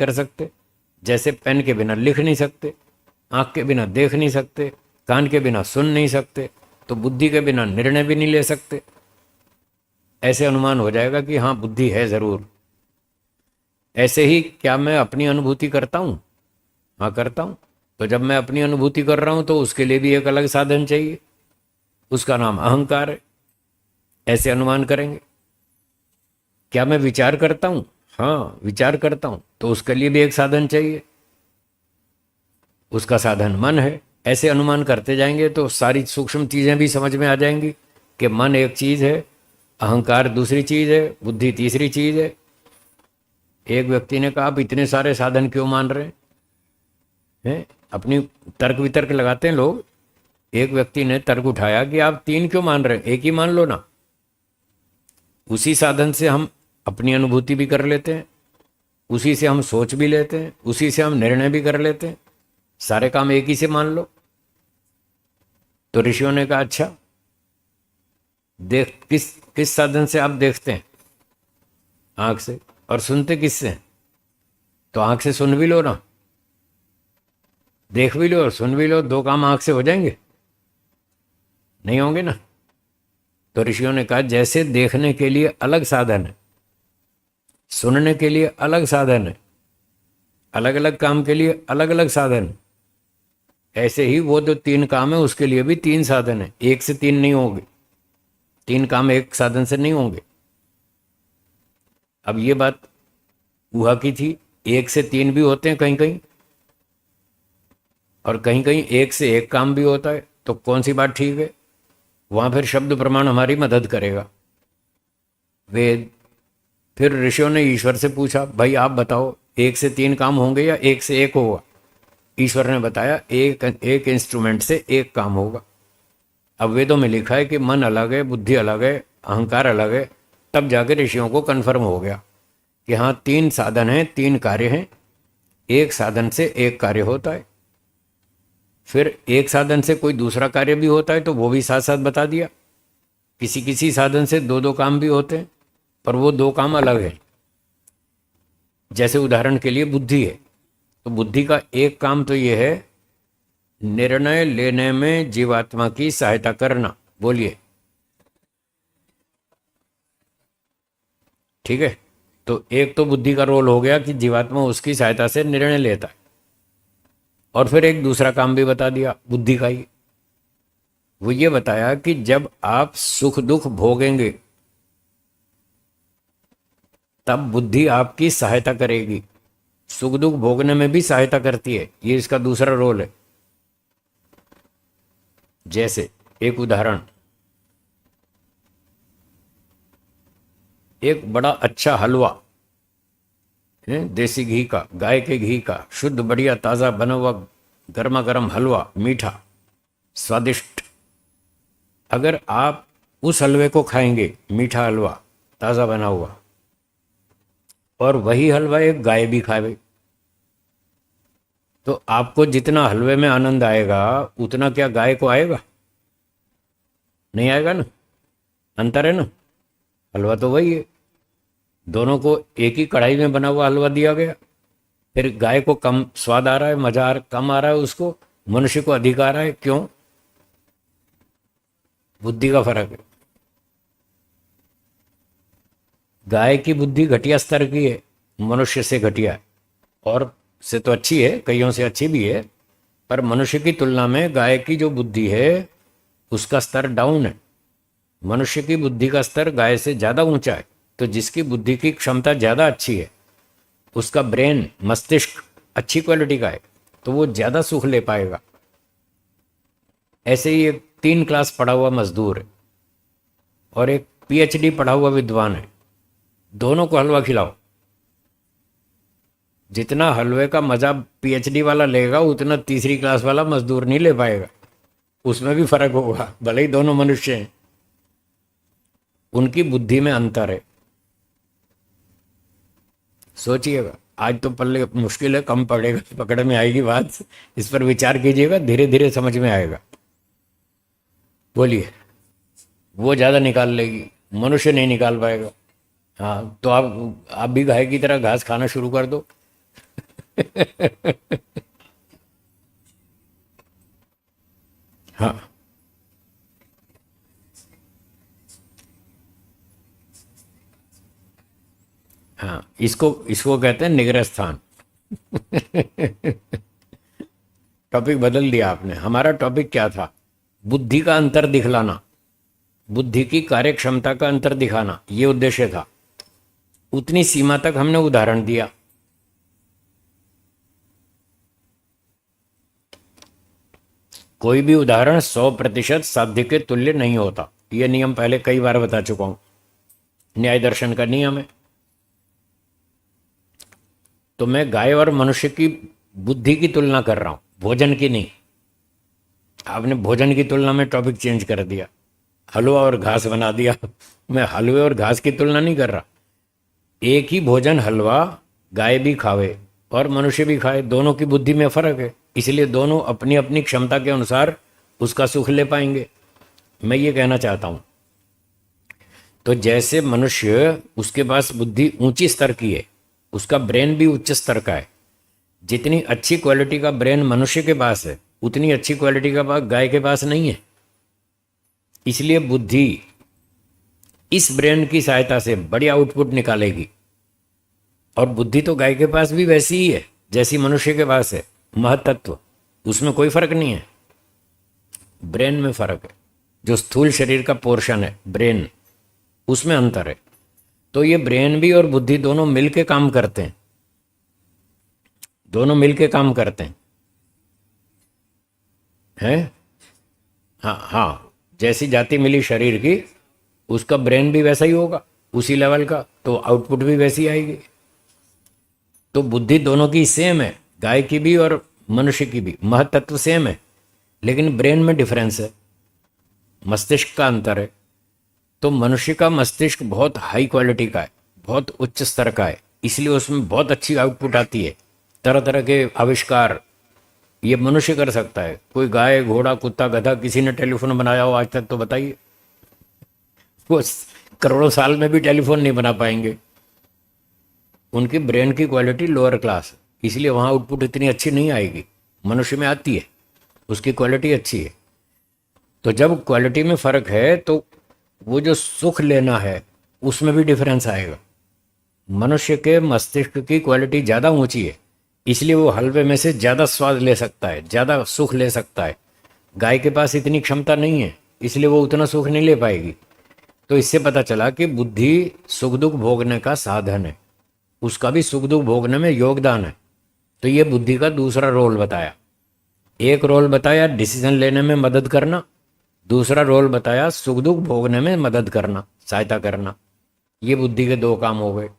कर सकते, जैसे पेन के बिना लिख नहीं सकते, आँख के बिना देख नहीं सकते, कान के बिना सुन नहीं सकते, तो बुद्धि के बिना निर्णय भी नहीं ले सकते। ऐसे अनुमान हो जाएगा कि हाँ बुद्धि है जरूर। ऐसे ही क्या मैं अपनी अनुभूति करता हूँ? हाँ करता हूँ। तो जब मैं अपनी अनुभूति कर रहा हूँ तो उसके लिए भी एक अलग साधन चाहिए, उसका नाम अहंकार है। ऐसे अनुमान करेंगे। क्या मैं विचार करता हूँ? हाँ विचार करता हूँ, तो उसके लिए भी एक साधन चाहिए, उसका साधन मन है। ऐसे अनुमान करते जाएंगे तो सारी सूक्ष्म चीजें भी समझ में आ जाएंगी कि मन एक चीज है, अहंकार दूसरी चीज है, बुद्धि तीसरी चीज है। एक व्यक्ति ने कहा आप इतने सारे साधन क्यों मान रहे हैं? अपनी तर्क वितर्क लगाते हैं लोग। एक व्यक्ति ने तर्क उठाया कि आप तीन क्यों मान रहे हैं, एक ही मान लो ना। उसी साधन से हम अपनी अनुभूति भी कर लेते हैं, उसी से हम सोच भी लेते हैं, उसी से हम निर्णय भी कर लेते हैं। सारे काम एक ही से मान लो। तो ऋषियों ने कहा अच्छा देख, किस किस साधन से आप देखते हैं? आंख से। और सुनते किससे हैं? तो आंख से सुन भी लो ना, देख भी लो और सुन भी लो, दो काम आंख से हो जाएंगे? नहीं होंगे ना। तो ऋषियों ने कहा जैसे देखने के लिए अलग साधन है, सुनने के लिए अलग साधन है, अलग अलग काम के लिए अलग अलग साधन है, ऐसे ही वो जो तीन काम है उसके लिए भी तीन साधन है। एक से तीन नहीं होंगे, तीन काम एक साधन से नहीं होंगे। अब ये बात ऊहा की थी, एक से तीन भी होते हैं कहीं कहीं, और कहीं कहीं एक से एक काम भी होता है। तो कौन सी बात ठीक है? वहां फिर शब्द प्रमाण हमारी मदद करेगा, वेद। फिर ऋषियों ने ईश्वर से पूछा भाई आप बताओ एक से तीन काम होंगे या एक से एक होगा? ईश्वर ने बताया एक एक इंस्ट्रूमेंट से एक काम होगा। अब वेदों में लिखा है कि मन अलग है, बुद्धि अलग है, अहंकार अलग है। तब जाकर ऋषियों को कन्फर्म हो गया कि हाँ तीन साधन हैं, तीन कार्य हैं, एक साधन से एक कार्य होता है। फिर एक साधन से कोई दूसरा कार्य भी होता है तो वो भी साथ साथ बता दिया। किसी किसी साधन से दो दो काम भी होते हैं, पर वो दो काम अलग है। जैसे उदाहरण के लिए बुद्धि है, तो बुद्धि का एक काम तो ये है निर्णय लेने में जीवात्मा की सहायता करना। बोलिए ठीक है। तो एक तो बुद्धि का रोल हो गया कि जीवात्मा उसकी सहायता से निर्णय लेता है, और फिर एक दूसरा काम भी बता दिया बुद्धि का ही। वो ये बताया कि जब आप सुख दुख भोगेंगे तब बुद्धि आपकी सहायता करेगी, सुख दुख भोगने में भी सहायता करती है, ये इसका दूसरा रोल है। जैसे एक उदाहरण, एक बड़ा अच्छा हलवा है, देसी घी का, गाय के घी का, शुद्ध बढ़िया ताज़ा बना हुआ गर्मा गर्म हलवा, मीठा स्वादिष्ट। अगर आप उस हलवे को खाएंगे, मीठा हलवा ताज़ा बना हुआ, और वही हलवा एक गाय भी खाए, तो आपको जितना हलवे में आनंद आएगा उतना क्या गाय को आएगा? नहीं आएगा ना। अंतर है ना। हलवा तो वही है, दोनों को एक ही कढ़ाई में बना हुआ हलवा दिया गया। फिर गाय को कम स्वाद आ रहा है, मजा कम आ रहा है उसको, मनुष्य को अधिक आ रहा है। क्यों? बुद्धि का फर्क है। गाय की बुद्धि घटिया स्तर की है, मनुष्य से घटिया है, और से तो अच्छी है, कईयों से अच्छी भी है, पर मनुष्य की तुलना में गाय की जो बुद्धि है उसका स्तर डाउन है। मनुष्य की बुद्धि का स्तर गाय से ज़्यादा ऊंचा है। तो जिसकी बुद्धि की क्षमता ज़्यादा अच्छी है, उसका ब्रेन, मस्तिष्क अच्छी क्वालिटी का है, तो वो ज़्यादा सुख ले पाएगा। ऐसे ही एक 3 क्लास पढ़ा हुआ मजदूर है और एक पीएचडी पढ़ा हुआ विद्वान है, दोनों को हलवा खिलाओ, जितना हलवे का मजा पीएचडी वाला लेगा उतना तीसरी क्लास वाला मजदूर नहीं ले पाएगा। उसमें भी फर्क होगा, भले ही दोनों मनुष्य हैं, उनकी बुद्धि में अंतर है। सोचिएगा, आज तो पल्ले मुश्किल है, कम पड़ेगा, पकड़ में आएगी बात। इस पर विचार कीजिएगा, धीरे धीरे समझ में आएगा। बोलिए। वो ज़्यादा निकाल लेगी, मनुष्य नहीं निकाल पाएगा। हाँ तो आप भी गाय की तरह घास खाना शुरू कर दो। हाँ हाँ, इसको इसको कहते हैं निग्रह स्थान। टॉपिक बदल दिया आपने। हमारा टॉपिक क्या था? बुद्धि का अंतर दिखलाना, बुद्धि की कार्य क्षमता का अंतर दिखाना, ये उद्देश्य था। उतनी सीमा तक हमने उदाहरण दिया। कोई भी उदाहरण 100% साध्य के तुल्य नहीं होता। यह नियम पहले कई बार बता चुका हूं, न्याय दर्शन का नियम है। तो मैं गाय और मनुष्य की बुद्धि की तुलना कर रहा हूं, भोजन की नहीं। आपने भोजन की तुलना में टॉपिक चेंज कर दिया, हलवा और घास बना दिया। मैं हलवे और घास की तुलना नहीं कर रहा। एक ही भोजन हलवा गाय भी खावे और मनुष्य भी खाए, दोनों की बुद्धि में फर्क है, इसलिए दोनों अपनी अपनी क्षमता के अनुसार उसका सुख ले पाएंगे। मैं ये कहना चाहता हूं। तो जैसे मनुष्य, उसके पास बुद्धि ऊंची स्तर की है, उसका ब्रेन भी उच्च स्तर का है। जितनी अच्छी क्वालिटी का ब्रेन मनुष्य के पास है, उतनी अच्छी क्वालिटी का पास गाय के पास नहीं है। इसलिए बुद्धि इस ब्रेन की सहायता से बड़ी आउटपुट निकालेगी। और बुद्धि तो गाय के पास भी वैसी ही है जैसी मनुष्य के पास है। महतत्व, उसमें कोई फर्क नहीं है, ब्रेन में फर्क है। जो स्थूल शरीर का पोर्शन है ब्रेन, उसमें अंतर है। तो ये ब्रेन भी और बुद्धि दोनों मिलके काम करते हैं, दोनों मिलके काम करते हैं। हाँ हाँ, जैसी जाति मिली शरीर की, उसका ब्रेन भी वैसा ही होगा, उसी लेवल का, तो आउटपुट भी वैसी आएगी। तो बुद्धि दोनों की सेम है, गाय की भी और मनुष्य की भी। महतत्व सेम है, लेकिन ब्रेन में डिफरेंस है, मस्तिष्क का अंतर है। तो मनुष्य का मस्तिष्क बहुत हाई क्वालिटी का है, बहुत उच्च स्तर का है, इसलिए उसमें बहुत अच्छी आउटपुट आती है। तरह तरह के आविष्कार ये मनुष्य कर सकता है। कोई गाय, घोड़ा, कुत्ता, गधा, किसी ने टेलीफोन बनाया हो आज तक तो बताइए? वो करोड़ों साल में भी टेलीफोन नहीं बना पाएंगे। उनकी ब्रेन की क्वालिटी लोअर क्लास, इसलिए वहाँ आउटपुट इतनी अच्छी नहीं आएगी। मनुष्य में आती है, उसकी क्वालिटी अच्छी है। तो जब क्वालिटी में फ़र्क है तो वो जो सुख लेना है उसमें भी डिफरेंस आएगा। मनुष्य के मस्तिष्क की क्वालिटी ज़्यादा ऊंची है, इसलिए वो हलवे में से ज़्यादा स्वाद ले सकता है, ज़्यादा सुख ले सकता है। गाय के पास इतनी क्षमता नहीं है, इसलिए वो उतना सुख नहीं ले पाएगी। तो इससे पता चला कि बुद्धि सुख दुख भोगने का साधन है, उसका भी सुख दुख भोगने में योगदान है। तो ये बुद्धि का दूसरा रोल बताया। एक रोल बताया डिसीजन लेने में मदद करना, दूसरा रोल बताया सुख दुख भोगने में मदद करना, सहायता करना। ये बुद्धि के दो काम हो गए।